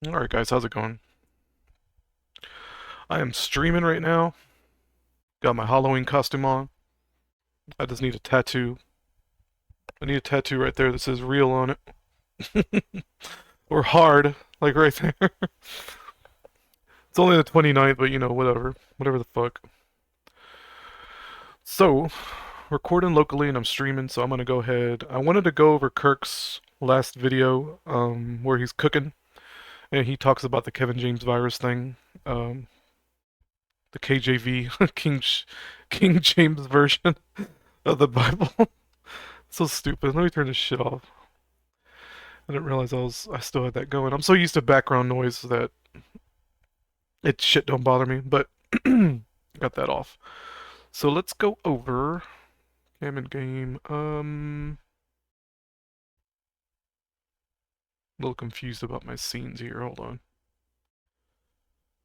Alright guys, how's it going? I am streaming right now. Got my Halloween costume on. I just need a tattoo. I need a tattoo right there that says real on it. Or hard, like right there. It's only the 29th, but you know, whatever. Whatever the fuck. So, recording locally and I'm streaming, so I'm gonna go ahead. I wanted to go over Kirk's last video, where he's cooking, and he talks about the Kevin James virus thing. Um, the KJV, King James version of the Bible. So stupid. Let me turn this shit off. I didn't realize I still had that going. I'm so used to background noise that it shit don't bother me, but got that off. So let's go over cam and game. A little confused about my scenes here. Hold on.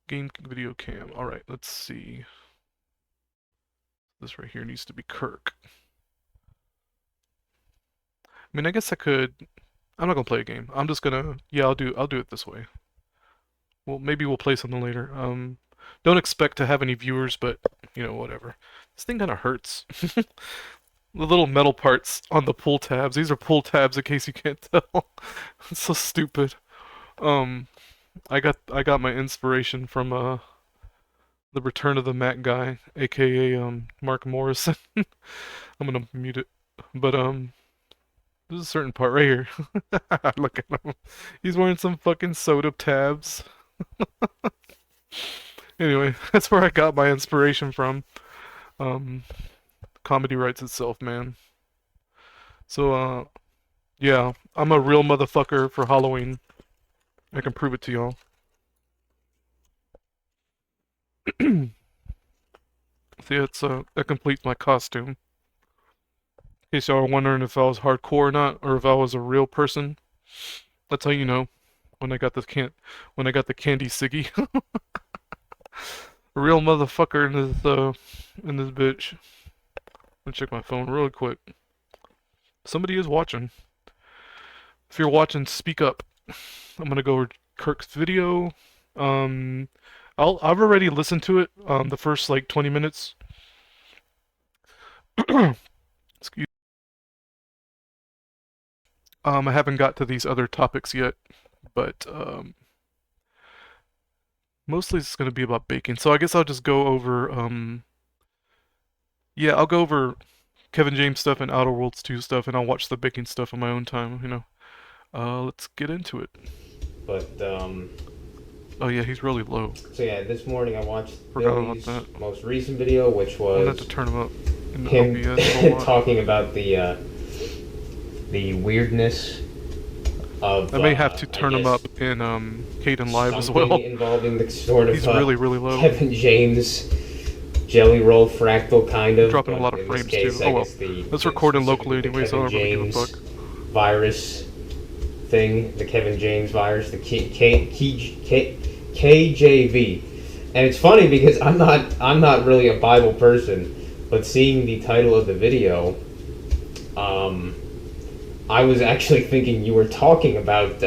Game video cam. All right, let's see. This right here needs to be Kirk. I mean, I guess I could. I'm not gonna play a game. I'm just gonna. Yeah, I'll do it this way. Well, maybe we'll play something later. Don't expect to have any viewers, but you know, whatever. This thing kind of hurts. The little metal parts on the pull tabs. These are pull tabs, in case you can't tell. It's so stupid. Um, I got my inspiration from the Return of the Mac guy, aka Mark Morrison. I'm gonna mute it, but there's a certain part right here. Look at him. He's wearing some fucking soda tabs. Anyway, that's where I got my inspiration from. Um, Comedy writes itself, man. So, yeah, I'm a real motherfucker for Halloween. I can prove it to y'all. See, that completes my costume. In case y'all are wondering if I was hardcore or not, or if I was a real person, that's how you know. When I got when I got the candy ciggy, a real motherfucker in this bitch. Let me check my phone real quick. Somebody is watching. If you're watching, speak up. I'm gonna go over Kirk's video. Um, I've already listened to it. The first like 20 minutes. Excuse. I haven't got to these other topics yet, but mostly it's gonna be about baking. So I guess I'll just go over. Yeah, I'll go over Kevin James stuff and Outer Worlds 2 stuff, and I'll watch the baking stuff on my own time. You know. Let's get into it. But Oh yeah, he's really low. so yeah, this morning I watched Forgot about Billy's that. most recent video, which I'm gonna have to was turn him up in the him OBS a lot. talking about the weirdness of I may have to I turn him guess up in Caden Live as something well. involving the sort of He's really low. Kevin James jelly roll fractal kind of. Dropping a But lot of in this frames case, too. I Oh well. guess Let's record in locally specifically the anyway, so I Kevin don't really give a James fuck. virus thing, the Kevin James virus, the KJV. And it's funny because I'm not really a Bible person, but seeing the title of the video, I was actually thinking you were talking about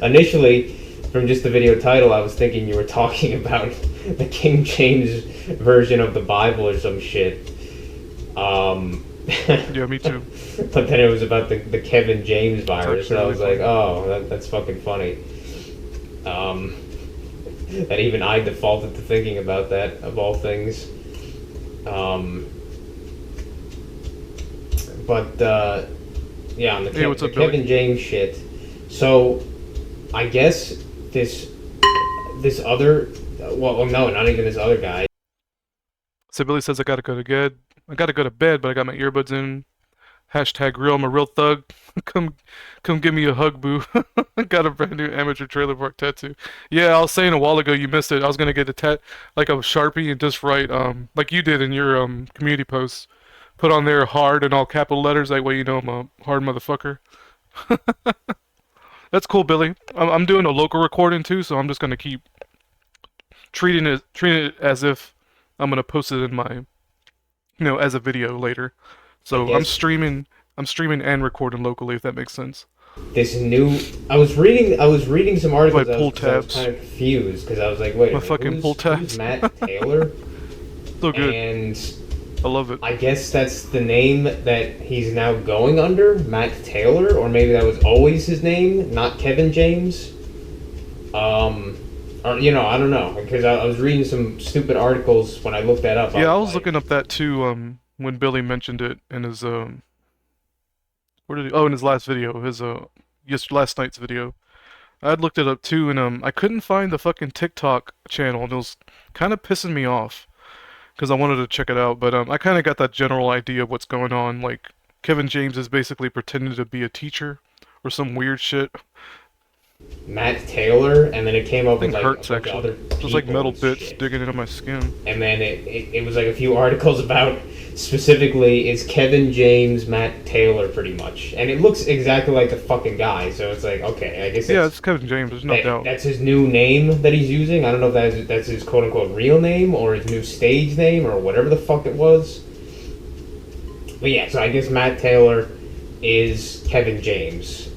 initially from just the video title. I was thinking you were talking about the King James version of the Bible or some shit. Yeah, me too. But then it was about the Kevin James virus, and I really was like, funny. oh, that's fucking funny. That even I defaulted to thinking about that, of all things. But yeah, on the, Hey, what's the up, Billy? Kevin James shit. So, I guess this other, well, no, not even this other guy. So Billy says I gotta go to bed. I gotta go to bed, but I got my earbuds in. Hashtag real, I'm a real thug. Come give me a hug, boo. Got a brand new amateur trailer park tattoo. Yeah, I was saying a while ago you missed it. I was gonna get like a Sharpie and just write like you did in your community posts. Put on there hard in all capital letters. That way you know I'm a hard motherfucker. That's cool, Billy. I'm doing a local recording too, so I'm just gonna keep treating it as if I'm gonna post it in my, as a video later. I So guess I'm streaming and recording locally, if that makes sense. this new. I was reading some My articles. pull Cause I was tabs. kind of confused because I was like, wait a My minute, fucking pull who's tabs. Matt Taylor? So good. And I love it. I guess that's the name that he's now going under, Matt Taylor, or maybe that was always his name, not Kevin James. Um, or I don't know because I was reading some stupid articles when I looked that up. I Yeah, I was was like, looking up that too, when Billy mentioned it in his, where did he, oh, in his last video, his, last night's video. I'd looked it up too, and, I couldn't find the fucking TikTok channel, and it was kind of pissing me off, because I wanted to check it out, but, I kind of got that general idea of what's going on, like, Kevin James is basically pretending to be a teacher, or some weird shit. Matt Taylor, and then it came up with Thing like a hurts, bunch of actually. other Just like people metal and bits shit. digging into my skin. And then it was like a few articles about specifically is Kevin James Matt Taylor pretty much, and it looks exactly like the fucking guy. So it's like okay, I guess Yeah, it's Kevin James, there's no doubt. that's his new name that he's using. I don't know if that's his quote unquote real name or his new stage name or whatever the fuck it was. But yeah, so I guess Matt Taylor is Kevin James.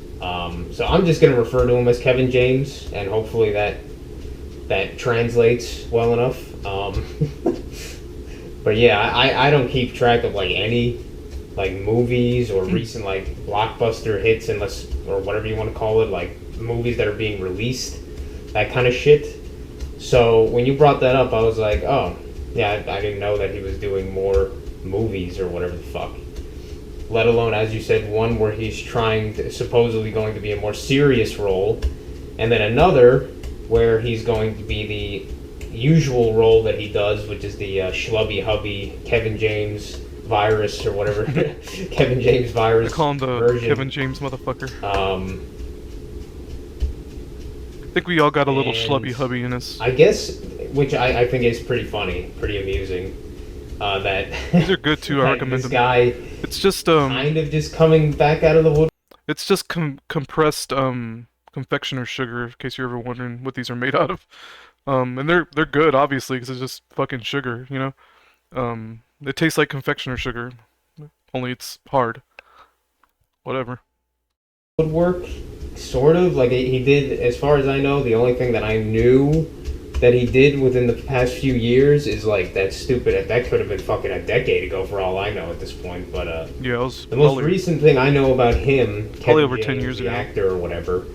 So I'm just gonna refer to him as Kevin James, and hopefully that translates well enough. But yeah, I don't keep track of like any like movies or recent like blockbuster hits unless or whatever you want to call it, like movies that are being released, that kind of shit. So when you brought that up, I was like, oh yeah, I didn't know that he was doing more movies or whatever the fuck. Let alone, as you said, one where he's supposedly going to be a more serious role, and then another where he's going to be the usual role that he does, which is the Shlubby Hubby Kevin James Virus or whatever Kevin James They Virus call him the version. Kevin James motherfucker. Um, I think we all got a little and Shlubby Hubby in us. I guess, which I think is pretty funny, pretty amusing, that These are good too, I that recommend this them. guy It's just, kind of just coming back out of the wood. it's just compressed, confectioner sugar, in case you're ever wondering what these are made out of. And they're good, obviously, because it's just fucking sugar, you know? It tastes like confectioner sugar, only it's hard. Whatever. Woodwork, sort of. Like he did, as far as I know, the only thing that I knew that he did within the past few years is like that stupid. That could have been fucking a decade ago for all I know at this point. But Yeah, it was the most probably, recent thing I know about him, probably Kevin over 10 James, years the ago. actor or whatever,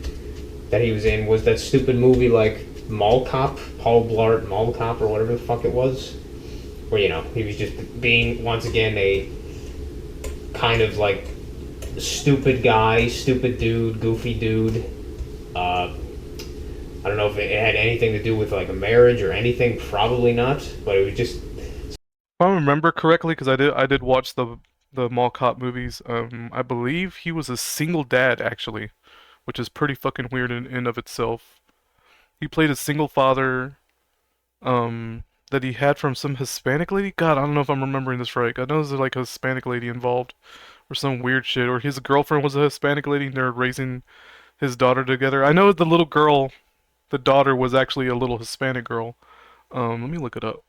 that he was in was that stupid movie like Mall Cop, Paul Blart Mall Cop or whatever the fuck it was, where he was just being once again a kind of like stupid guy, stupid dude, goofy dude. I don't know if it had anything to do with like a marriage or anything. Probably not, but it was just If I remember correctly, because I did watch the Mall Cop movies. I believe he was a single dad actually, which is pretty fucking weird in of itself. He played a single father, that he had from some Hispanic lady. God, I don't know if I'm remembering this right. I know there's like a Hispanic lady involved, or some weird shit, or his girlfriend was a Hispanic lady, and they're raising his daughter together. I know the little girl, the daughter was actually a little Hispanic girl. Let me look it up.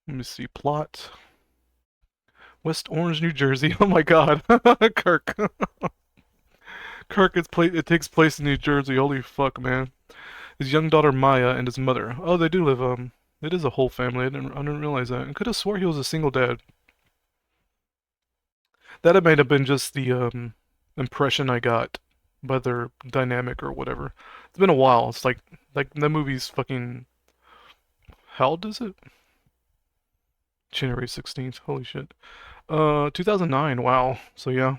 Let me see. Plot. West Orange, New Jersey. Oh my God, Kirk. Kirk. It takes place in New Jersey. Holy fuck, man. His young daughter Maya and his mother. Oh, they do live. It is a whole family. I didn't realize that. I could have swore he was a single dad. That might have been just the impression I got by their dynamic or whatever. It's been a while. It's like that movie's fucking. How old is it? January 16th. Holy shit. 2009. Wow. So yeah,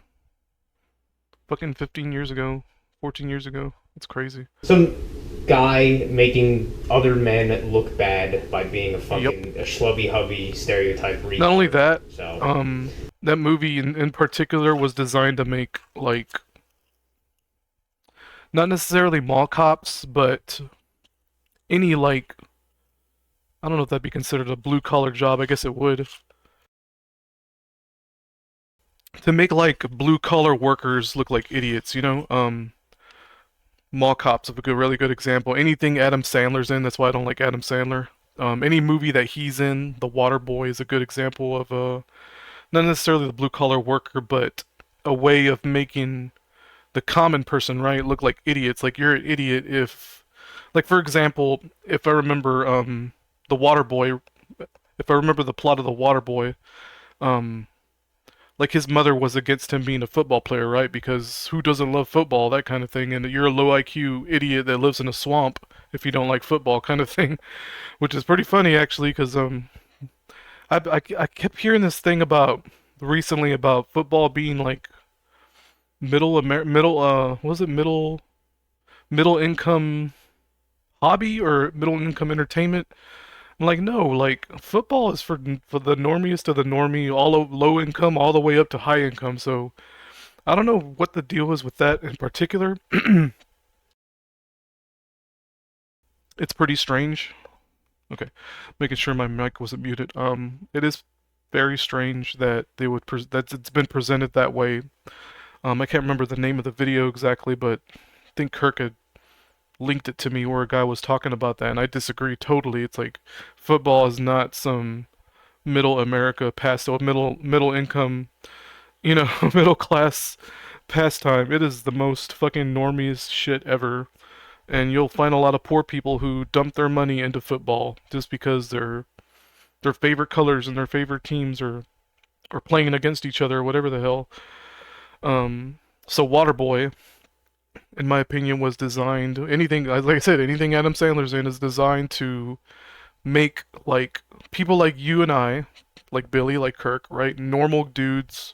fucking 15 years ago, 14 years ago. That's crazy. some guy making other men look bad by being a Yep. fucking a schlubby hubby stereotype Not only retard. that, So that movie in particular was designed to make like not necessarily mall cops, but any like I don't know if that'd be considered a blue collar job. I guess it would. To make like blue collar workers look like idiots, you know? Mall cops of a really good example. Anything Adam Sandler's in, that's why I don't like Adam Sandler. Any movie that he's in, The Water Boy is a good example of not necessarily the blue collar worker, but a way of making the common person, right, look like idiots. Like you're an idiot if, like for example, if I remember The Water Boy, if I remember the plot of The Water Boy, um, like his mother was against him being a football player, right? Because who doesn't love football, that kind of thing. And you're a low IQ idiot that lives in a swamp if you don't like football, kind of thing, which is pretty funny actually, because I kept hearing this thing about recently about football being like middle what was it middle income hobby or middle income entertainment. I'm like, no, like football is for the normiest of the normie, all of low income all the way up to high income. So I don't know what the deal is with that in particular. It's pretty strange. Okay, making sure my mic wasn't muted. It is very strange that that it's been presented that way. I can't remember the name of the video exactly, but I think Kirk had linked it to me where a guy was talking about that, and I disagree totally. It's like football is not some middle America pastime, middle income, middle class pastime. It is the most fucking normies shit ever. And you'll find a lot of poor people who dump their money into football just because their favorite colors and their favorite teams are playing against each other or whatever the hell. So Waterboy, in my opinion, was designed anything like I said, anything Adam Sandler's in is designed to make like people like you and I, like Billy, like Kirk, right? Normal dudes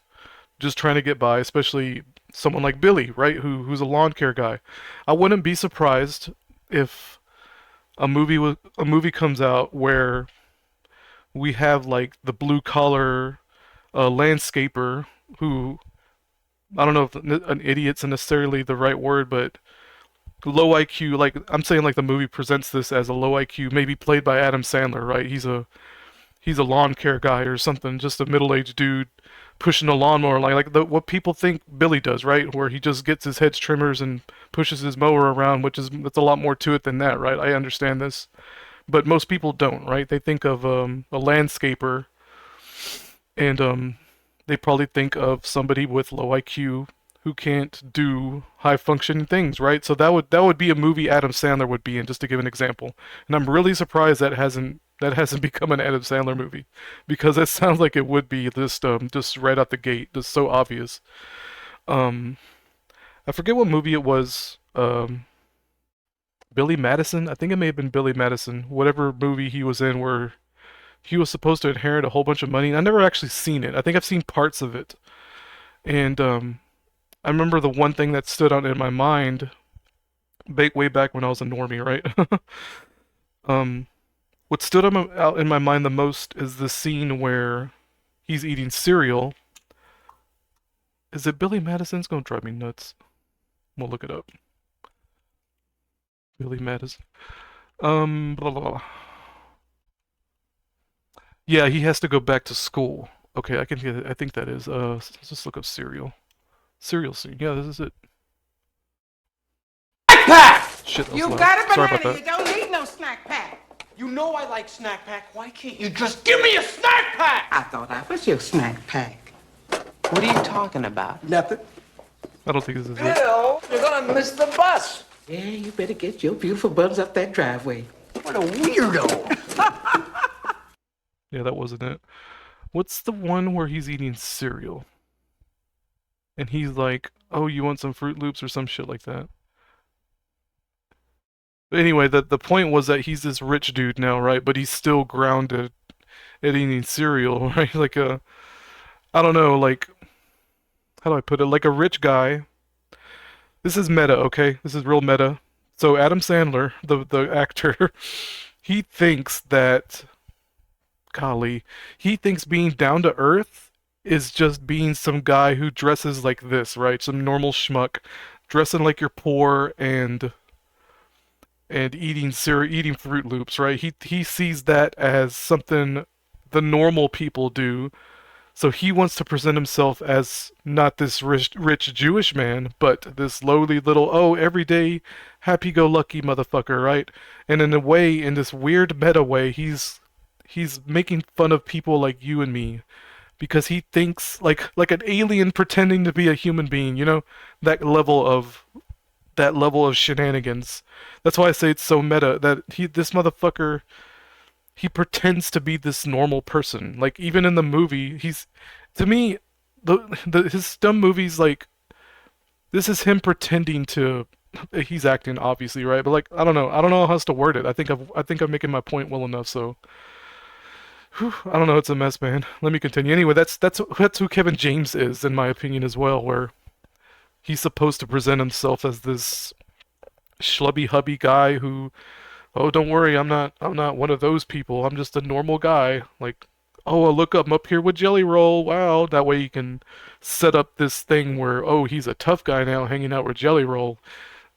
just trying to get by, especially someone like Billy, right? Who's a lawn care guy. I wouldn't be surprised if a movie comes out where we have like the blue collar landscaper who I don't know if an idiot's necessarily the right word, but low IQ. Like I'm saying, like the movie presents this as a low IQ, maybe played by Adam Sandler, right? He's a lawn care guy or something, just a middle-aged dude pushing a lawnmower, what people think Billy does, right? Where he just gets his hedge trimmers and pushes his mower around, which is that's a lot more to it than that, right? I understand this, but most people don't, right? They think of a landscaper, and they probably think of somebody with low IQ who can't do high functioning things, right? So that would be a movie Adam Sandler would be in, just to give an example. And I'm really surprised that hasn't become an Adam Sandler movie, because it sounds like it would be just right out the gate, just so obvious. Um, I forget what movie it was. Billy Madison. I think it may have been Billy Madison. Whatever movie he was in, where he was supposed to inherit a whole bunch of money. I never actually seen it. I think I've seen parts of it, and I remember the one thing that stood out in my mind, way back when I was a normie, right? um, what stood out in my mind the most is the scene where he's eating cereal. Is it Billy Madison's gonna drive me nuts? We'll look it up. Billy Madison. Blah, blah, blah. Yeah, he has to go back to school. Okay, I can get it. I think that is. Let's just look up cereal. Cereal scene. Yeah, this is it. Pack! Shit, that was You loud. got a Sorry about banana. that. You don't need no snack pack. You know I like snack pack. Why can't you just give me a snack pack? I thought I was your snack pack. What are you talking about? Nothing. I don't think this is it. Bill, you're gonna miss the bus. Yeah, you better get your beautiful buns up that driveway. What a weirdo. Yeah, that wasn't it. What's the one where he's eating cereal? And he's like, "Oh, you want some Fruit Loops or some shit like that?" But anyway, the point was that he's this rich dude now, right? But he's still grounded at eating cereal, right? I don't know, like how do I put it? Like a rich guy. This is meta, okay? This is real meta. So Adam Sandler, the actor, he thinks that golly, he thinks being down to earth is just being some guy who dresses like this, right? Some normal schmuck, dressing like you're poor and eating cereal, eating Fruit Loops, right? He sees that as something the normal people do. So he wants to present himself as not this rich Jewish man, but this lowly little, oh, everyday happy-go-lucky motherfucker, right? And in a way, in this weird meta way, he's making fun of people like you and me because he thinks like an alien pretending to be a human being, you know? That level of that level of shenanigans. That's why I say it's so meta that this motherfucker he pretends to be this normal person. Like even in the movie, he's to me the his dumb movies like this is him pretending to he's acting obviously, right? But like I don't know how else to word it. I think I'm making my point well enough, so whew, I don't know, it's a mess, man. Let me continue. Anyway, that's who Kevin James is in my opinion as well, where he's supposed to present himself as this schlubby hubby guy who, oh, don't worry, I'm not one of those people. I'm just a normal guy. Like, oh, look, I'm up here with Jelly Roll. Wow, that way you can set up this thing where, oh, he's a tough guy now hanging out with Jelly Roll.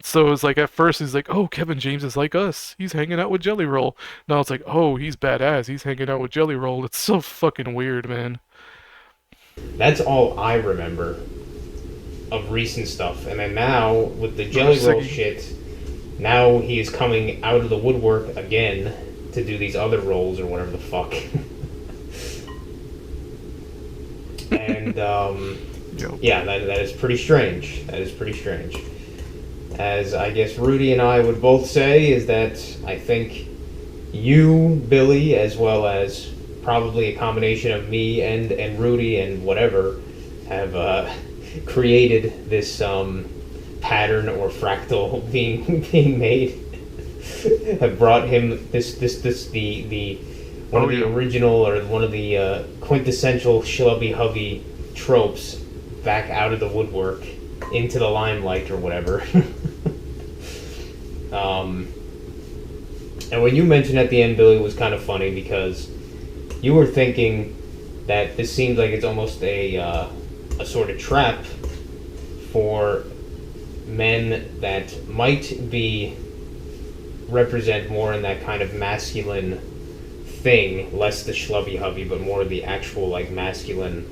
So it's like at first he's like, oh, Kevin James is like us. He's hanging out with Jelly Roll. Now it's like, oh, he's badass. He's hanging out with Jelly Roll. It's so fucking weird, man. That's all I remember of recent stuff. And then now with the Another Jelly Roll Siggy. shit, now he is coming out of the woodwork again to do these other roles or whatever the fuck. And Yo. yeah, that is pretty strange. That is pretty strange. As I guess Rudy and I would both say, is that I think you, Billy, as well as probably a combination of me and Rudy and whatever, have created this pattern or fractal being made. Have brought him the one Oh of the yeah. original or one of the quintessential Shlubby Hubby tropes back out of the woodwork into the limelight or whatever. And what you mentioned at the end, Billy, was kind of funny because you were thinking that this seems like it's almost a sort of trap for men that might be represent more in that kind of masculine thing, less the schlubby hubby, but more the actual like masculine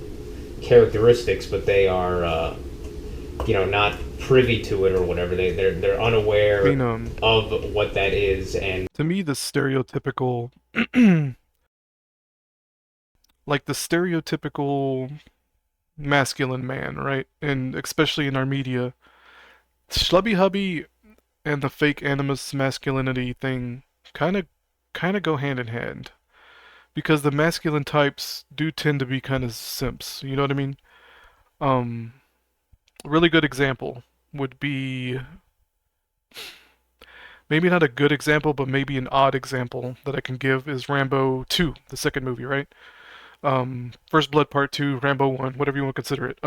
characteristics, but they are not privy to it or whatever. They're I unaware mean, of what that is, and to me, the stereotypical, like the stereotypical masculine man, right? And especially in our media, Schlubby Hubby and the fake animus masculinity thing kind of kind of go hand in hand because the masculine types do tend to be kind of simps. You know what I mean? Um, a really good example would be maybe not a good example, but maybe an odd example that I can give is Rambo 2, the second movie, right? First Blood Part 2, Rambo 1, whatever you want to consider it.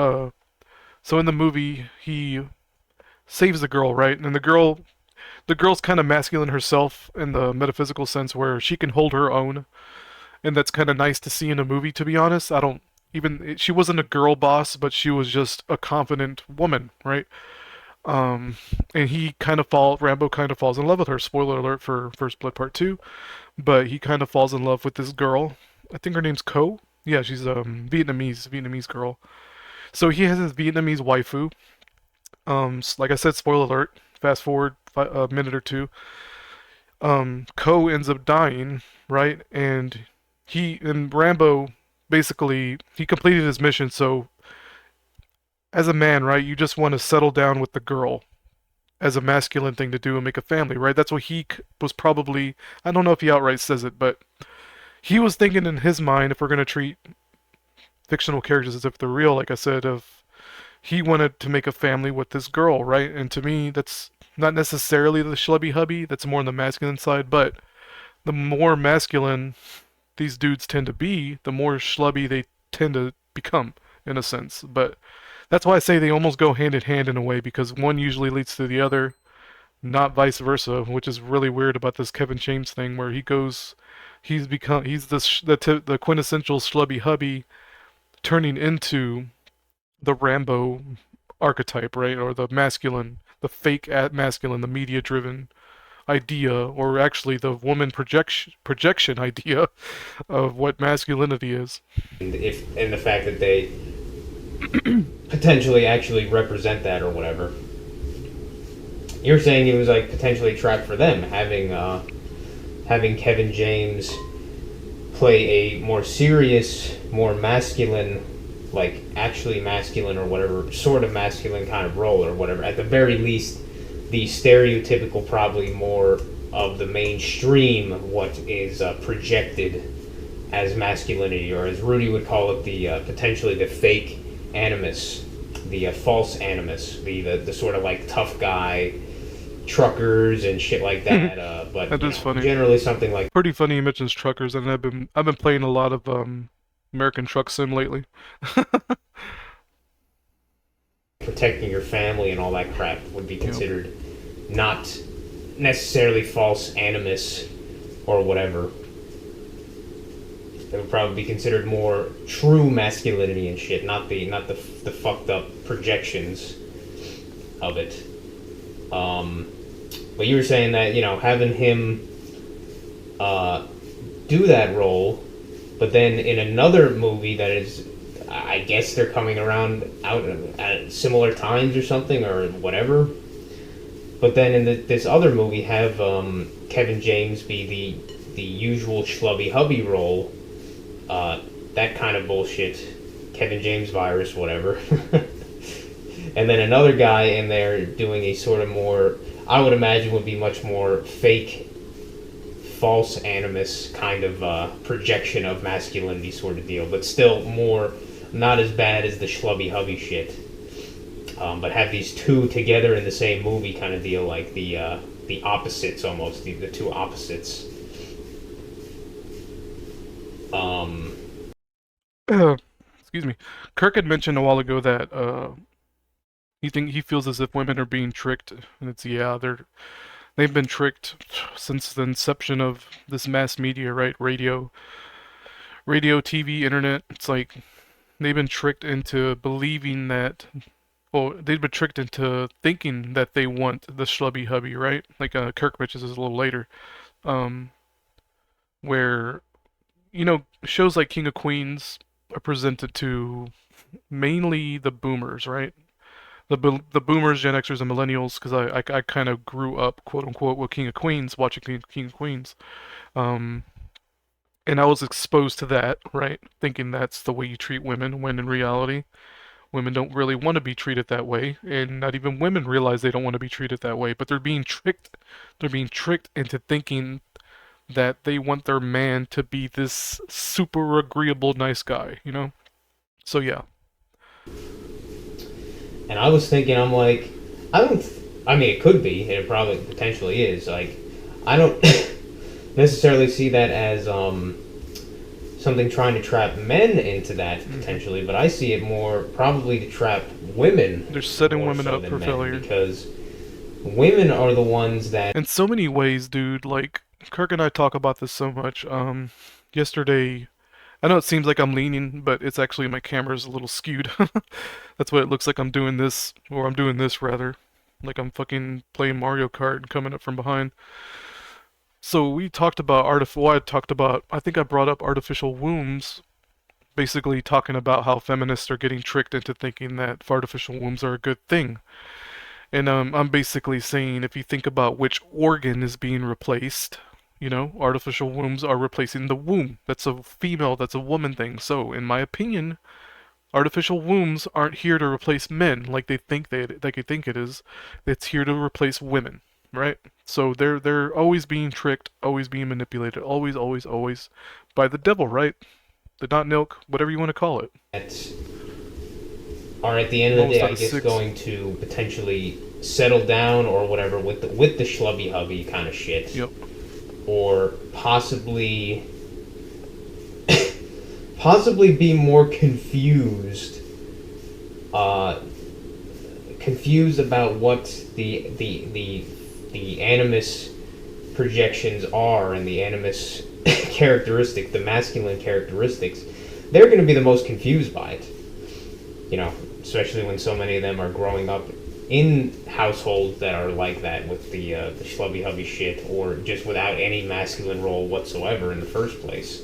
So in the movie, he saves the girl, right? And the girl's kind of masculine herself in the metaphysical sense where she can hold her own, and that's kind of nice to see in a movie, to be honest. I don't even she wasn't a girl boss, but she was just a confident woman, right? Um, and Rambo kind of falls in love with her. Spoiler alert for First Blood Part 2, but he kind of falls in love with this girl. I think her name's Ko. Yeah, she's Vietnamese girl. So he has his Vietnamese waifu. Like I said, spoiler alert. Fast forward a minute or two. Ko ends up dying, right? And Rambo basically he completed his mission. So as a man, right, you just want to settle down with the girl as a masculine thing to do and make a family, right? That's what was probably. I don't know if he outright says it, but he was thinking in his mind, if we're gonna treat fictional characters as if they're real, like I said, of he wanted to make a family with this girl, right? And to me, that's not necessarily the schlubby hubby. That's more on the masculine side. But the more masculine these dudes tend to be, the more schlubby they tend to become, in a sense. But that's why I say they almost go hand in hand in a way, because one usually leads to the other, not vice versa, which is really weird about this Kevin James thing, where he's the quintessential schlubby hubby turning into the Rambo archetype, right? Or the masculine, the fake masculine, the media driven idea, or actually the woman projection idea of what masculinity is. And the fact that they potentially actually represent that or whatever. You're saying it was like potentially a trap for them having Kevin James play a more serious, more masculine, like actually masculine or whatever, sort of masculine kind of role or whatever. At the very least, the stereotypical, probably more of the mainstream, what is projected as masculinity, or as Rudy would call it, the potentially the fake animus, the false animus, the sort of like tough guy, truckers and shit like that. But That is funny. generally something like Pretty funny he mentions truckers, and I've been playing a lot of American Truck Sim lately. protecting your family and all that crap would be considered not necessarily false animus or whatever. It would probably be considered more true masculinity and shit, not the fucked up projections of it. But you were saying that, having him do that role, but then in another movie that is, I guess they're coming around out at similar times or something or whatever. But then in this other movie, have Kevin James be the usual Shlubby Hubby role, that kind of bullshit, Kevin James virus, whatever. And then another guy in there doing a sort of more, I would imagine would be much more fake, false animus kind of projection of masculinity sort of deal, but still more, not as bad as the Shlubby Hubby shit. But have these two together in the same movie kind of deal, like the opposites almost, the two opposites. Excuse me. Kirk had mentioned a while ago that he feels as if women are being tricked, and they've been tricked since the inception of this mass media, right? Radio, TV, internet. It's like they've been tricked into believing that. Well, they've been tricked into thinking that they want the Shlubby Hubby, right? Like Kirk mentions this a little later, where shows like King of Queens are presented to mainly the boomers, right? The boomers, Gen Xers, and millennials, because I kind of grew up, quote unquote, with King of Queens, watching King of Queens, um, and I was exposed to that, right? Thinking that's the way you treat women, when in reality, women don't really want to be treated that way, and not even women realize they don't want to be treated that way, but they're being tricked. They're being tricked into thinking that they want their man to be this super agreeable, nice guy, So yeah. And I was thinking, I'm like, I mean, it could be, and it probably potentially is. Like, I don't necessarily see that as something trying to trap men into that potentially, but I see it more probably to trap women. They're setting women up for failure because women are the ones that. In so many ways, dude. Like Kirk and I talk about this so much. Yesterday, I know it seems like I'm leaning, but it's actually my camera's a little skewed. That's why it looks like I'm doing this, or I'm doing this rather, like I'm fucking playing Mario Kart and coming up from behind. So we talked about I think I brought up artificial wombs, basically talking about how feminists are getting tricked into thinking that artificial wombs are a good thing. And I'm basically saying if you think about which organ is being replaced, artificial wombs are replacing the womb. That's a woman thing. So, in my opinion, artificial wombs aren't here to replace men like they think it is. It's here to replace women, right? So they're always being tricked, always being manipulated, always, always, always by the devil, right? The not milk, whatever you want to call it. Are at the end of the day, I guess, going to potentially settle down or whatever with the Shlubby Hubby kind of shit. Yep. Or possibly be more confused about what the animus projections are and the animus characteristic, the masculine characteristics. They're going to be the most confused by it. Especially when so many of them are growing up in households that are like that with the Shlubby Hubby shit, or just without any masculine role whatsoever in the first place.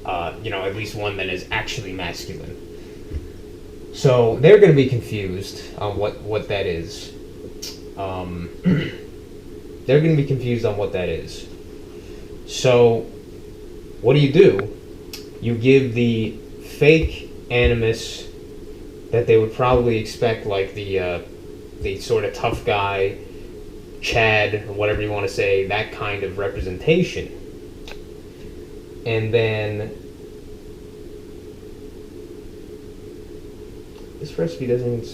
At least one that is actually masculine. So they're going to be confused on what that is. They're going to be confused on what that is. So, what do? You give the fake animus that they would probably expect, like the sort of tough guy, Chad, or whatever you want to say, that kind of representation. And then this recipe doesn't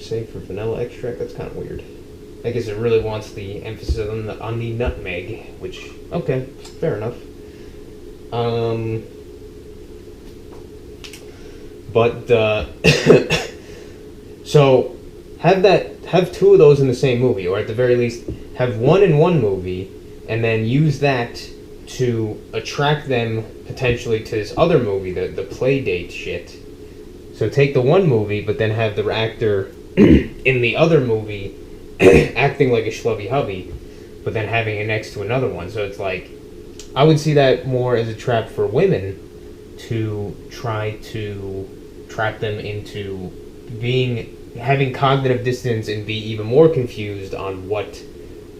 say for vanilla extract. That's kind of weird. I guess it really wants the emphasis on the nutmeg, which, okay, fair enough. So have two of those in the same movie, or at the very least have one in one movie, and then use that to attract them potentially to this other movie, the play date shit. So take the one movie, but then have the actor in the other movie acting like a Shlubby Hubby, but then having it next to another one. So it's like, I would see that more as a trap for women to try to trap them into having cognitive dissonance and be even more confused on what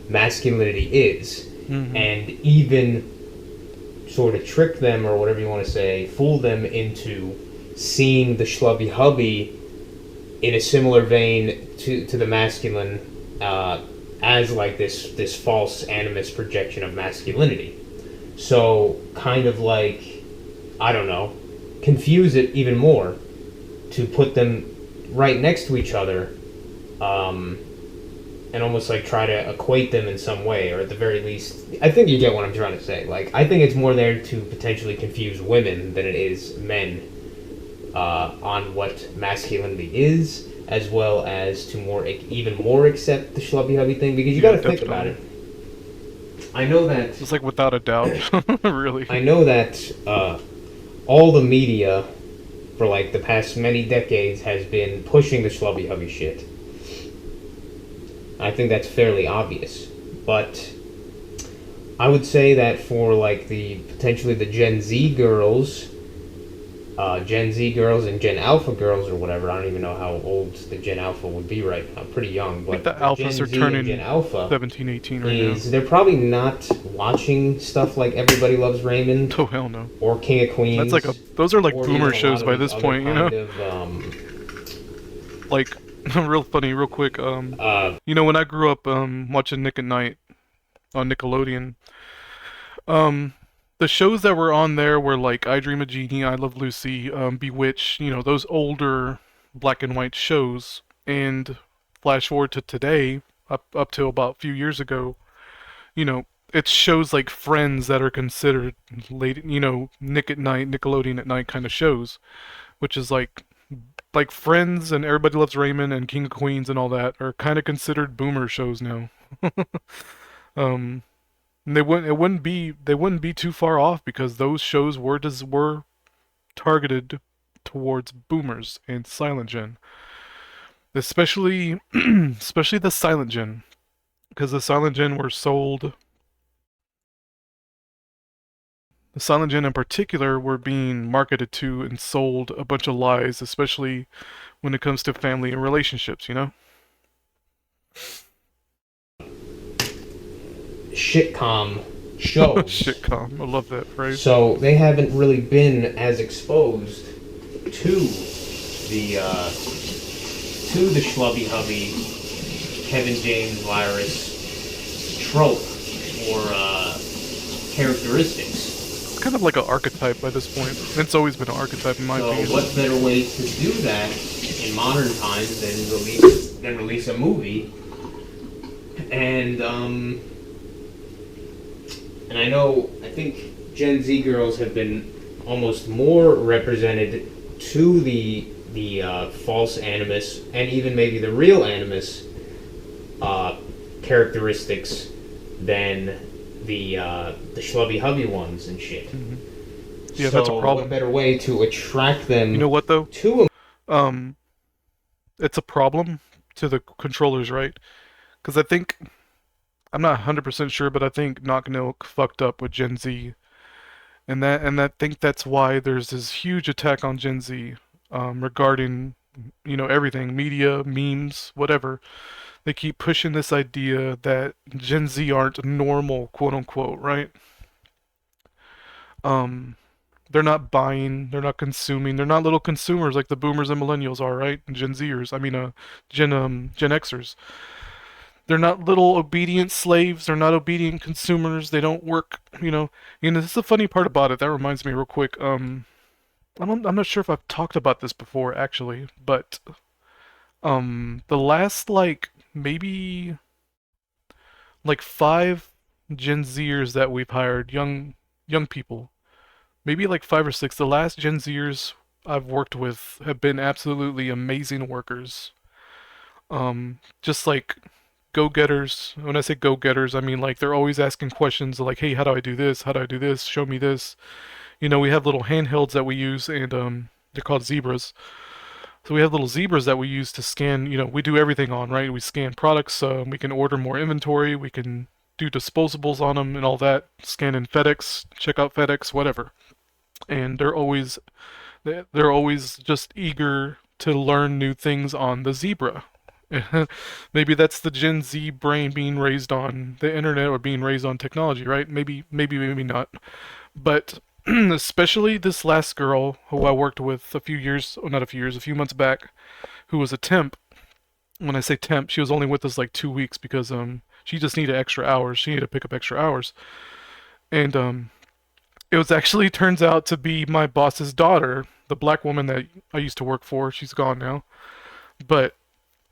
masculinity is, and even sort of trick them, or whatever you want to say, fool them into seeing the Shlubby Hubby in a similar vein to the masculine, as like this false animus projection of masculinity. So kind of like, I don't know, confuse it even more to put them right next to each other, and almost like try to equate them in some way, or at the very least, I think you get what I'm trying to say. Like, I think it's more there to potentially confuse women than it is men on what masculinity is, as well as to even more accept the Shlubby Hubby thing, because you gotta think about it. I know that... It's like without a doubt, really. I know that all the media for like the past many decades has been pushing the Shlubby Hubby shit. I think that's fairly obvious. But I would say that for like potentially the Gen Z girls and Gen Alpha girls or whatever, I don't even know how old the Gen Alpha would be right now. Pretty young, but the Alphas Gen are Z turning Gen Alpha 17, 18 right now. they're probably not watching stuff like Everybody Loves Raymond. Oh hell no. Or King of Queens. Those are like boomer shows by this point, you know? Like, real funny, real quick, when I grew up watching Nick at Night on Nickelodeon, the shows that were on there were like I Dream of Jeannie, I Love Lucy, Bewitched, those older black and white shows. And flash forward to today, up to about a few years ago, it's shows like Friends that are considered late, Nick at Night, Nickelodeon at Night kind of shows, which is like Friends and Everybody Loves Raymond and King of Queens and all that are kind of considered boomer shows now. And they wouldn't be too far off, because those shows were targeted towards boomers and Silent Gen, especially the Silent Gen, because the Silent Gen were sold. The Silent Gen in particular were being marketed to and sold a bunch of lies, especially when it comes to family and relationships, Shitcom shows. Shitcom, I love that phrase. So they haven't really been as exposed to the Shlubby Hubby, Kevin James virus trope or characteristics. It's kind of like an archetype by this point. It's always been an archetype in my opinion. So what better way to do that in modern times than release a movie? And I think Gen Z girls have been almost more represented to the false animus, and even maybe the real animus characteristics than the Shlubby Hubby ones and shit. Mm-hmm. Yeah, so that's a problem. What better way to attract them? You know what though? To it's a problem to the controllers, right? Because I think I'm not 100% sure, but I think Knock Milk fucked up with Gen Z, and I think that's why there's this huge attack on Gen Z, regarding everything, media, memes, whatever. They keep pushing this idea that Gen Z aren't normal, quote unquote, right? Um, they're not buying, they're not consuming, they're not little consumers like the boomers and millennials are, right? And Gen Zers, I mean, Gen Xers. They're not little obedient slaves. They're not obedient consumers. They don't work. This is the funny part about it. That reminds me, real quick. I'm not sure if I've talked about this before, actually, but the last maybe five Gen Zers that we've hired, young people, maybe like five or six. The last Gen Zers I've worked with have been absolutely amazing workers. Just like go-getters. When I say go-getters, I mean like they're always asking questions like, "Hey, how do I do this? How do I do this? Show me this." We have little handhelds that we use, and they're called zebras. So we have little zebras that we use to scan. We do everything on, right? We scan products. We can order more inventory. We can do disposables on them and all that. Scan in FedEx, check out FedEx, whatever. And they're always just eager to learn new things on the zebra. Maybe that's the Gen Z brain being raised on the internet or being raised on technology, right? Maybe not. But especially this last girl who I worked with a few years, or not a few years, a few months back, who was a temp. When I say temp, she was only with us like 2 weeks because she just needed extra hours. She needed to pick up extra hours, and it was actually turns out to be my boss's daughter, the black woman that I used to work for. She's gone now, but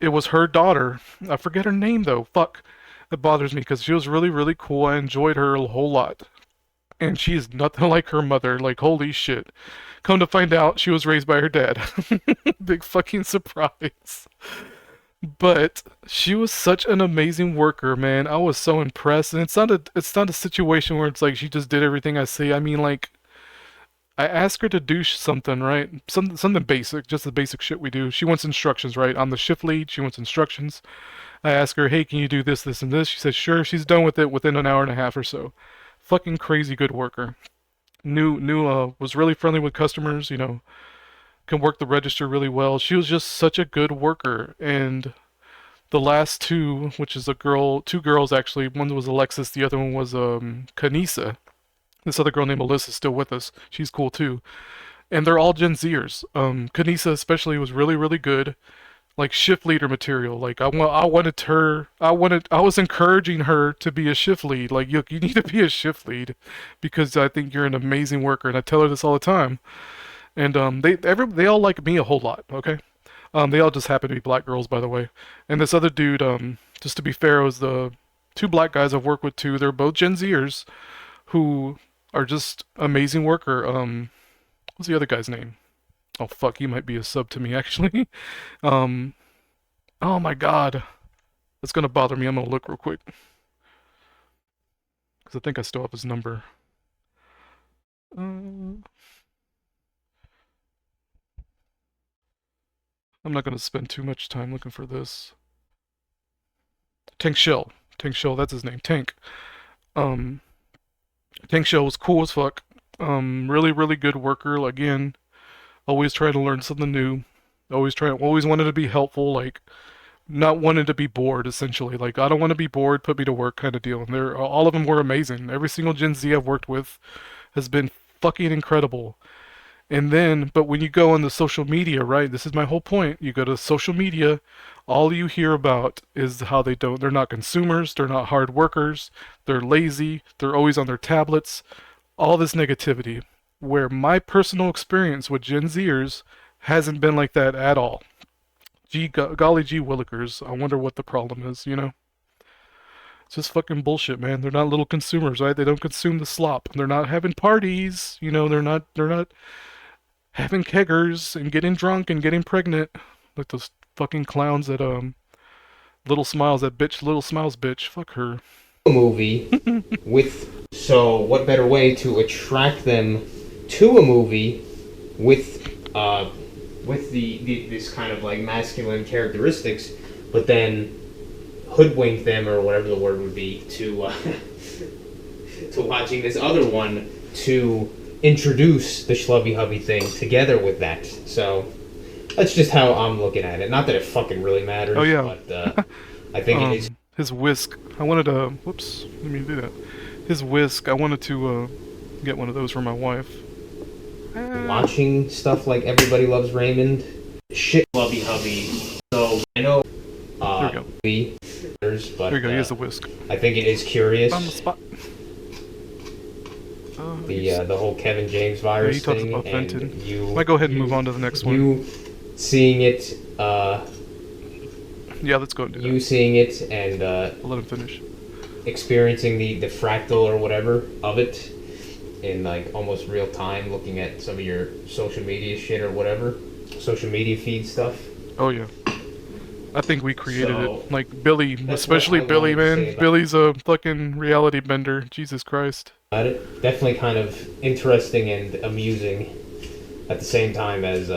it was her daughter. I forget her name though. Fuck. It bothers me because she was really, really cool. I enjoyed her a whole lot. And she's nothing like her mother. Like, holy shit. Come to find out, she was raised by her dad. Big fucking surprise. But she was such an amazing worker, man. I was so impressed. And it's not a situation where it's like she just did everything I say. I mean, like, I ask her to do something, right? Something basic, just the basic shit we do. She wants instructions, right? I'm the shift lead. She wants instructions. I ask her, hey, can you do this, this, and this? She says, sure. She's done with it within an hour and a half or so. Fucking crazy good worker. Was really friendly with customers. Can work the register really well. She was just such a good worker. And the last two, which is two girls actually. One was Alexis. The other one was Kanisa. This other girl named Alyssa is still with us. She's cool too. And they're all Gen Zers. Kanisa especially was really, really good. Like shift leader material. Like I was encouraging her to be a shift lead. Like you need to be a shift lead because I think you're an amazing worker, and I tell her this all the time. And they all like me a whole lot. Okay, they all just happen to be black girls, by the way. And this other dude, just to be fair, was the two black guys I've worked with too. They're both Gen Zers who are just amazing worker. What's the other guy's name? Oh fuck, he might be a sub to me actually. um, oh my god, that's gonna bother me. I'm gonna look real quick because I think I still have his number. I'm not gonna spend too much time looking for this. Tank Shell. Tank Shell, that's his name. Tank. Um, Tank Shell was cool as fuck. Really, really good worker. Again, always trying to learn something new. Always wanted to be helpful. Like, not wanting to be bored. Essentially, like I don't want to be bored. Put me to work, kind of deal. And all of them were amazing. Every single Gen Z I've worked with has been fucking incredible. And then, but when you go on the social media, right? This is my whole point. You go to social media, all you hear about is how they're not consumers, they're not hard workers, they're lazy, they're always on their tablets, all this negativity. Where my personal experience with Gen Zers hasn't been like that at all. Golly gee willikers, I wonder what the problem is. It's just fucking bullshit, man. They're not little consumers, right? They don't consume the slop. They're not having parties, they're not having keggers and getting drunk and getting pregnant like those fucking clowns at Little Smiles, that bitch, Little Smiles bitch. Fuck her. Movie so what better way to attract them to a movie with with this kind of like masculine characteristics, but then hoodwink them, or whatever the word would be, to to watching this other one to introduce the Shlubby Hubby thing together with that. So that's just how I'm looking at it. Not that it fucking really matters. Oh, yeah. But I think it is. His whisk. I wanted to. Whoops. Let me do that. His whisk. I wanted to get one of those for my wife. Watching stuff like Everybody Loves Raymond, shit, Shlubby Hubby. So I know. There we go. But There you go. He has the whisk. I think it is curious. On the spot. The whole Kevin James Yeah, virus he talks thing, about and Fenton. you. Might go ahead and move on to the next one. You seeing it. Yeah, let's go and do You that. seeing it and I'll let him finish. experiencing the fractal or whatever of it in like almost real time, looking at some of your social media shit or whatever, social media feed stuff. Oh yeah. I think we created So, it. Like Billy, that's especially what I Billy, wanted to say man. about- Billy's a fucking reality bender. Jesus Christ. About it. Definitely kind of interesting and amusing at the same time as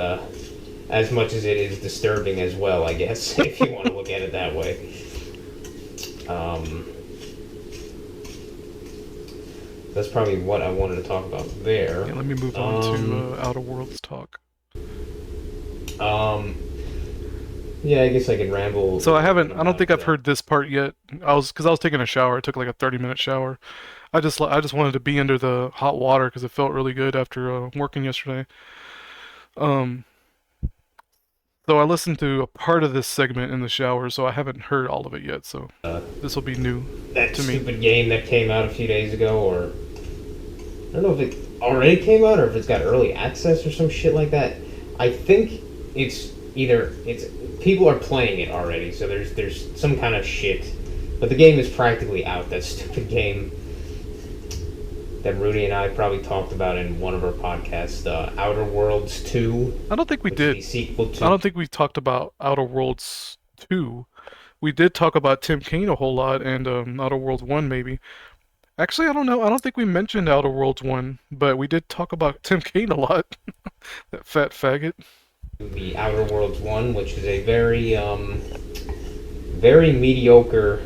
much as it is disturbing as well, I guess, if you want to look at it that way. That's probably what I wanted to talk about there. Yeah, let me move on to Outer Worlds talk. Yeah, I guess I can ramble. So I don't think I've about, heard this part yet. Because I was taking a shower. I took like a 30-minute shower. I just wanted to be under the hot water because it felt really good after working yesterday. So I listened to a part of this segment in the shower, so I haven't heard all of it yet. So this will be new that to me. stupid game that came out a few days ago, or I don't know if it already came out or if it's got early access or some shit like that. I think it's people are playing it already, so there's some kind of shit, but the game is practically out. That stupid game that Rudy and I probably talked about in one of our podcasts, Outer Worlds 2. I don't think we which is did. the sequel to. I don't think we talked about Outer Worlds 2. We did talk about Tim Kaine a whole lot and Outer Worlds 1 maybe. Actually, I don't know. I don't think we mentioned Outer Worlds 1, but we did talk about Tim Kaine a lot. That fat faggot. The Outer Worlds 1, which is a very, very mediocre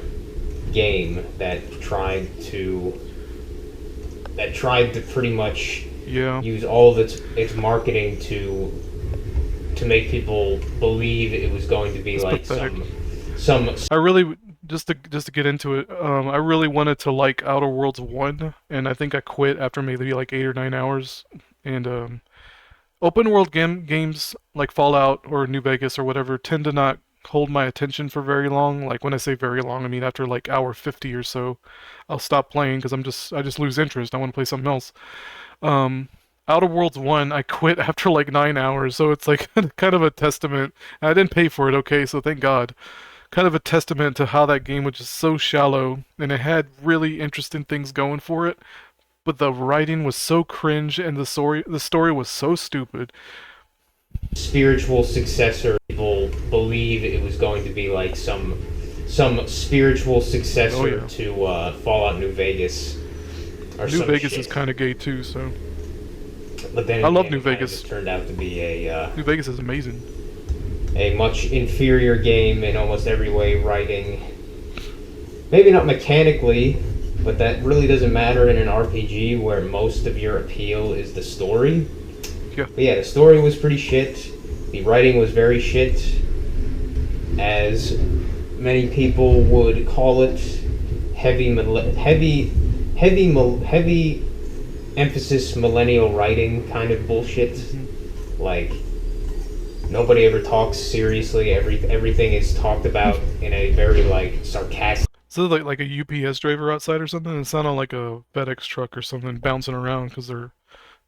game that tried to pretty much Yeah. use all of its marketing to make people believe it was going to be It's like pathetic. some I really just to get into it. I really wanted to like Outer Worlds 1, and I think I quit after maybe like 8 or 9 hours. And open world games like Fallout or New Vegas or whatever tend to not hold my attention for very long. Like when I say very long, I mean after like hour 50 or so, I'll stop playing because I just lose interest. I want to play something else. Outer Worlds 1, I quit after like 9 hours, so it's like kind of a testament. I didn't pay for it, okay, so thank God. Kind of a testament to how that game was just so shallow, and it had really interesting things going for it, but the writing was so cringe, and the story was so stupid. spiritual successor. People believe it was going to be like some spiritual successor Oh, yeah. to Fallout New Vegas. Or New some Vegas shit. is kind of gay too, so But then I love again, New it kinda Vegas. just turned out to be New Vegas is amazing. a much inferior game in almost every way. Writing, maybe not mechanically, but that really doesn't matter in an RPG where most of your appeal is the story. Yeah. But yeah, the story was pretty shit. The writing was very shit, as many people would call it. Heavy emphasis millennial writing kind of bullshit. Like nobody ever talks seriously. Everything is talked about in a very like sarcastic. So like a UPS driver outside or something? It sounded like a FedEx truck or something bouncing around because they're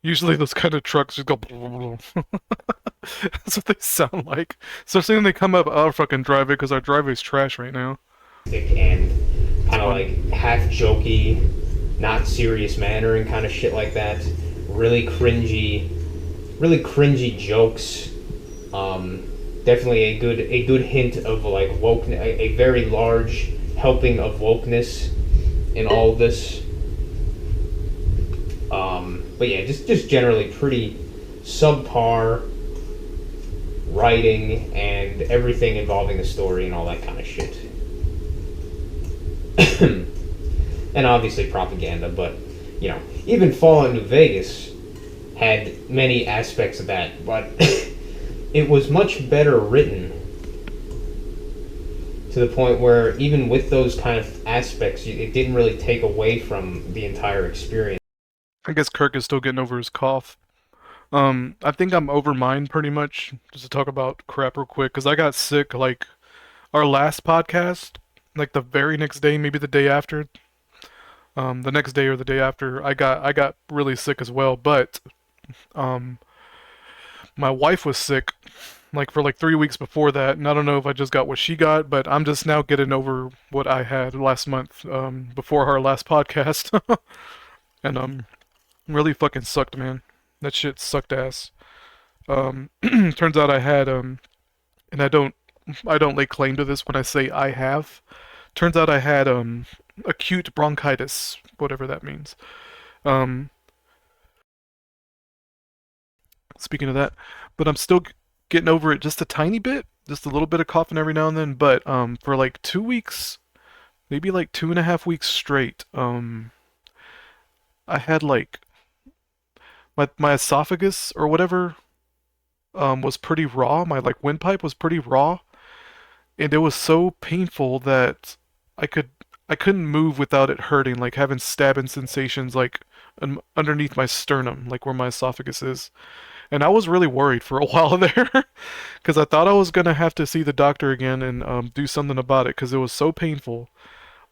usually those kind of trucks just go. That's what they sound like. Especially when they come up our fucking driveway because our driveway's trash right now. And kind of like half jokey, not serious manner and kind of shit like that. Really cringy jokes. Definitely a good hint of like woke, a very large helping of wokeness in all of this. But yeah, just generally pretty subpar writing, and everything involving the story and all that kind of shit. And obviously propaganda, but even Fallout New Vegas had many aspects of that, but it was much better written to the point where even with those kind of aspects, it didn't really take away from the entire experience. I guess Kirk is still getting over his cough. I think I'm over mine pretty much. Just to talk about crap real quick, because I got sick like our last podcast, like the very next day, maybe the day after. The next day or the day after, I got really sick as well. But um, my wife was sick, like for like 3 weeks before that, and I don't know if I just got what she got, but I'm just now getting over what I had last month, before our last podcast, and really fucking sucked, man. That shit sucked ass. Turns out I had and I don't lay claim to this when I say I have. Turns out I had acute bronchitis, whatever that means. Um, Speaking of that, but I'm still getting over it just a tiny bit, just a little bit of coughing every now and then. But for like 2 weeks, maybe like 2.5 weeks straight, I had like my esophagus or whatever was pretty raw. My like windpipe was pretty raw, and it was so painful that I could I couldn't move without it hurting, like having stabbing sensations like underneath my sternum, like where my esophagus is. And I was really worried for a while there, because I thought I was gonna have to see the doctor again and do something about it, because it was so painful.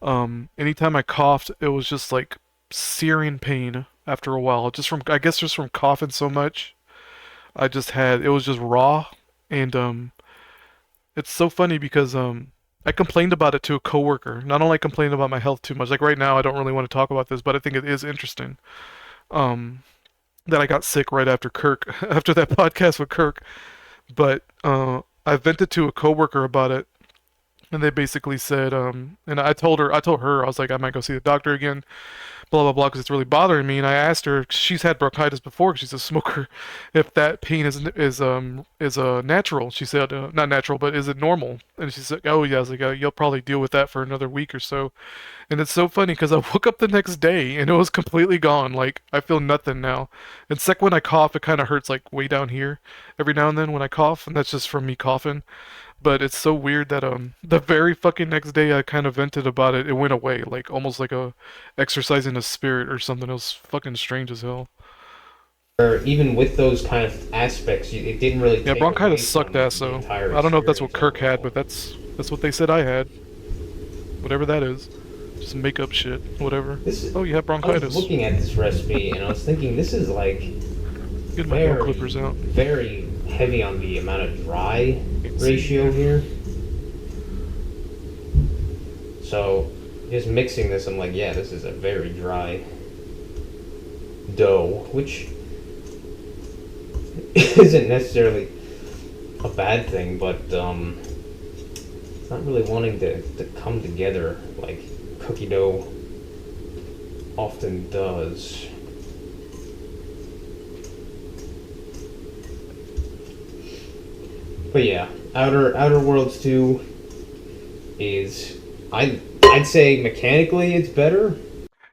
Anytime I coughed, it was just like searing pain after a while, just from I guess just from coughing so much. It was just raw, and it's so funny because I complained about it to a coworker. Not only I complained about my health too much, like right now I don't really want to talk about this, but I think it is interesting. Um, that I got sick right after Kirk, after that podcast with Kirk. But I vented to a coworker about it, and they basically said, and I told her, I was like, I might go see the doctor again, blah blah blah, because it's really bothering me. And I asked her, she's had bronchitis before, 'cause she's a smoker, if that pain is natural. She said, not natural, but is it normal? And she said, oh yeah. I was like, you'll probably deal with that for another week or so. And it's so funny because I woke up the next day and it was completely gone. Like I feel nothing now. And sec when I cough, it kind of hurts like way down here every now and then when I cough, and that's just from me coughing. But it's so weird that the very fucking next day I kind of vented about it, it went away, like almost like a exercising a spirit or something. It was fucking strange as hell. Or even with those kind of aspects, it didn't really Yeah, take away bronchitis sucked from ass the though. entire I don't know if that's what experience Kirk had, overall. but that's what they said I had. Whatever that is. Just make up shit. Whatever. This Oh, you have I was bronchitis. looking at this recipe and I was thinking this is like Get my nail very, clippers out. very heavy on the amount of dry Can't see. ratio here. So just mixing this, I'm like, yeah, this is a very dry dough, which isn't necessarily a bad thing, but it's not really wanting to come together like cookie dough often does. But yeah, Outer Worlds 2 is I'd say mechanically it's better.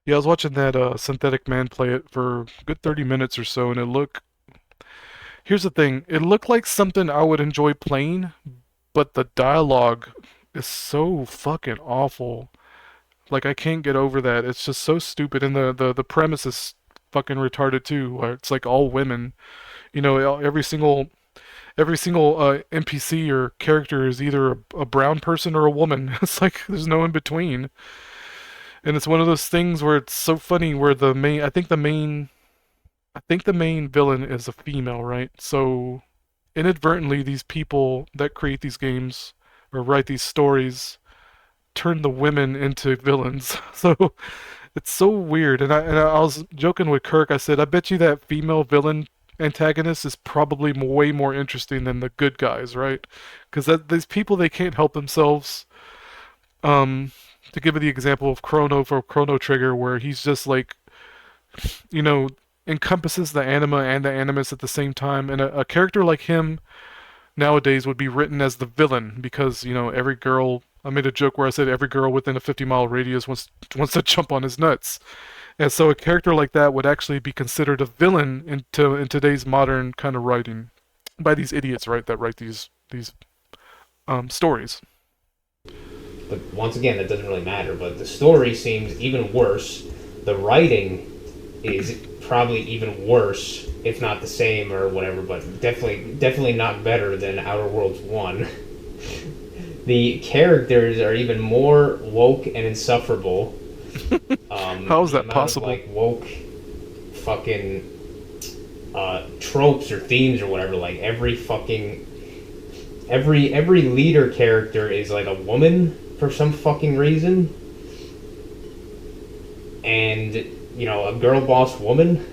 Yeah, I was watching that synthetic man play it for a good 30 minutes or so, and here's the thing, it looked like something I would enjoy playing, but the dialogue is so fucking awful. Like I can't get over that. It's just so stupid, and the premise is fucking retarded too. Where it's like all women. Every single NPC or character is either a brown person or a woman. It's like there's no in between. And it's one of those things where it's so funny where I think the main villain is a female, right? So inadvertently these people that create these games or write these stories turn the women into villains. So it's so weird. And I was joking with Kirk. I said, I bet you that female villain antagonist is probably way more interesting than the good guys, right? Because these people, they can't help themselves. To give you the example of Chrono for Chrono Trigger, where he's just like, you know, encompasses the anima and the animus at the same time. And a character like him nowadays would be written as the villain because every girl. I made a joke where I said every girl within a 50-mile radius wants to jump on his nuts, and so a character like that would actually be considered a villain in today's modern kind of writing by these idiots, right? That write these stories. But once again, that doesn't really matter. But the story seems even worse. The writing is probably even worse, if not the same or whatever. But definitely not better than Outer Worlds 1. The characters are even more woke and insufferable. How is that possible? Like woke, fucking tropes or themes or whatever. Like every leader character is like a woman for some fucking reason, and a girl boss woman,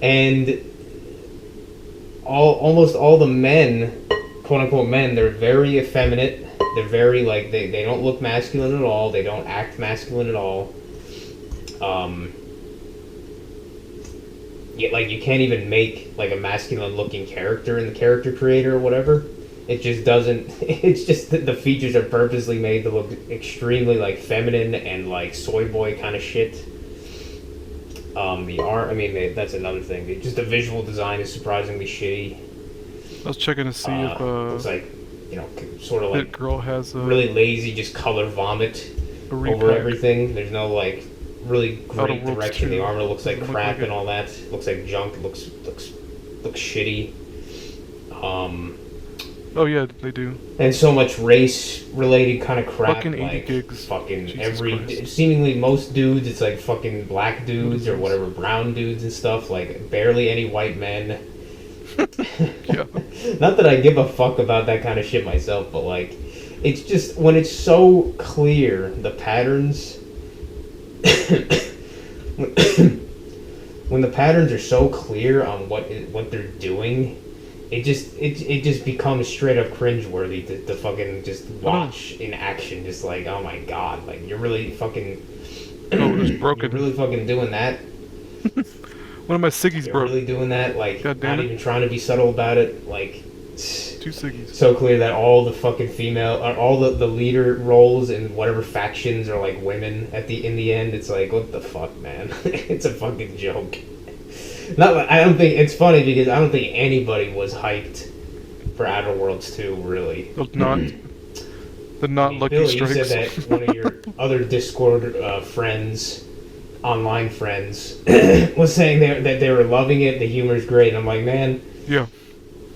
and almost all the men, quote unquote men, they're very effeminate. They're very like they don't look masculine at all. They don't act masculine at all. Yeah, like you can't even make like a masculine looking character in the character creator or whatever. It just doesn't. It's just that the features are purposely made to look extremely like feminine and like soy boy kind of shit. The art, I mean, that's another thing. Just the visual design is surprisingly shitty. I was checking to see if looks like sort of like that girl has really lazy, just color vomit over everything. There's no like really great direction. The armor looks like crap and all that. Looks like junk. Looks shitty. Oh yeah, they do. And so much race-related kind of crap. Fucking 80 like, gigs. Fucking Jesus seemingly most dudes, it's like fucking black dudes or whatever, brown dudes and stuff. Like barely any white men. Yeah. Not that I give a fuck about that kind of shit myself, but like, it's just when it's so clear the patterns. When the patterns are so clear on what they're doing. It just becomes straight up cringeworthy to fucking just watch in action. Just like, oh my god, like you're really fucking. Oh, it was broken. You're really fucking doing that. One of my ciggies You're broke. really doing that. Like, God damn not it. even trying to be subtle about it. Like, 2 ciggies. so clear that all the fucking female, or all the leader roles in whatever factions are like women in the end. It's like, what the fuck, man? It's a fucking joke. I don't think it's funny because I don't think anybody was hyped for Outer Worlds 2, really. The not lucky Billy, strikes. you said that one of your other Discord friends, online friends, was saying that they were loving it. The humor's great. And I'm like, man, Yeah.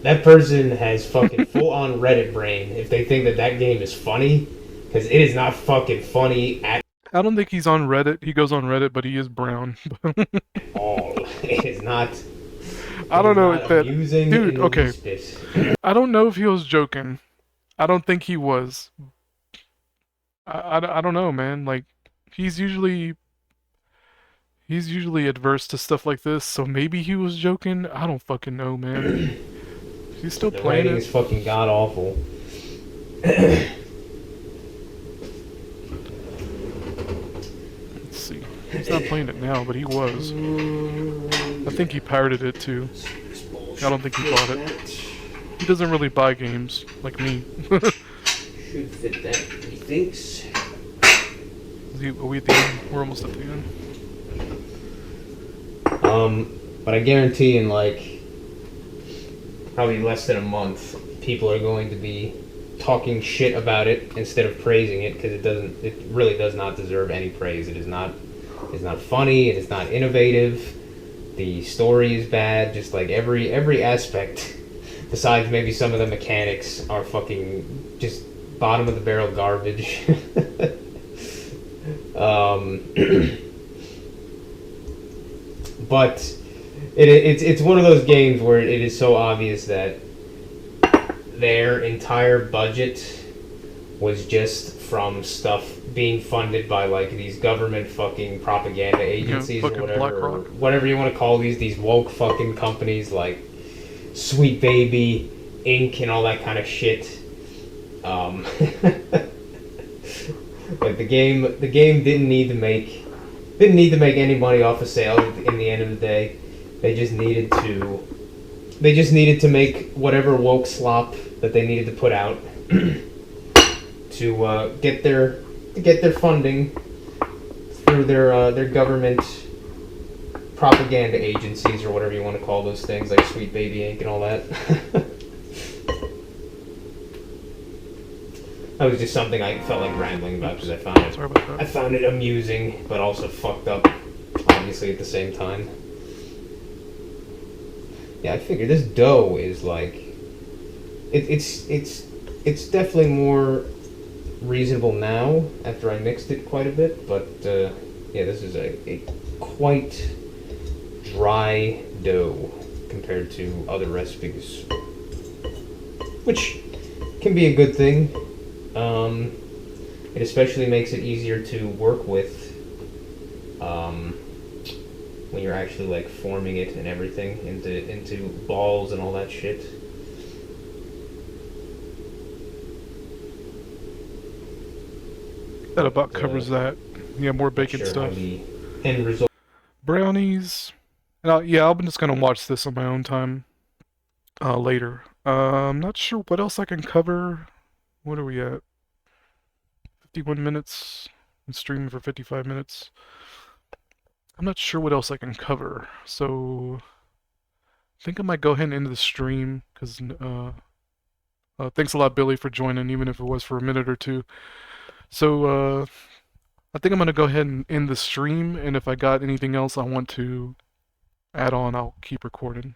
that person has fucking full on Reddit brain if they think that game is funny, because it is not fucking funny at I don't think he's on Reddit. He goes on Reddit, but he is brown. all. It is not. I don't know if that. Amusing Dude, in okay. the least bit. I don't know if he was joking. I don't think he was. I don't know, man. Like, he's usually adverse to stuff like this, so maybe he was joking. I don't fucking know, man. He's still The playing writing it. is fucking god awful. Let's see. He's not playing it now, but he was. I think he pirated it too. I don't think he bought it. He doesn't really buy games like me. Should fit that, he thinks. Are we at the end? We're almost at the end. But I guarantee in like probably less than a month, people are going to be talking shit about it instead of praising it, because it really does not deserve any praise. It's not funny, it is not innovative, the story is bad, just like every aspect besides maybe some of the mechanics are fucking just bottom of the barrel garbage. But it's one of those games where it is so obvious that their entire budget was just from stuff being funded by like these government fucking propaganda agencies fucking or whatever, BlackRock. whatever you want to call these woke fucking companies like Sweet Baby Inc. and all that kind of shit. Like the game didn't need to make any money off of sales in the end of the day. They just needed to They just needed to make whatever woke slop that they needed to put out to get their funding through their government propaganda agencies or whatever you want to call those things, like Sweet Baby Inc. and all that. That was just something I felt like rambling about because Sorry about I that. found it amusing, but also fucked up, obviously at the same time. Yeah, I figure this dough is like, it's definitely more reasonable now after I mixed it quite a bit, but yeah, this is a quite dry dough compared to other recipes, which can be a good thing. It especially makes it easier to work with when you're actually like forming it and everything into balls and all that shit. That about But, covers that. Yeah, more not bacon sure how stuff. the end result. Brownies. And yeah, I'm just gonna watch this on my own time later. I'm not sure what else I can cover. What are we at? 51 minutes. I'm streaming for 55 minutes. I'm not sure what else I can cover. So I think I might go ahead and end the stream because thanks a lot, Billy, for joining, even if it was for a minute or two. So I think I'm gonna go ahead and end the stream, and if I got anything else I want to add on, I'll keep recording.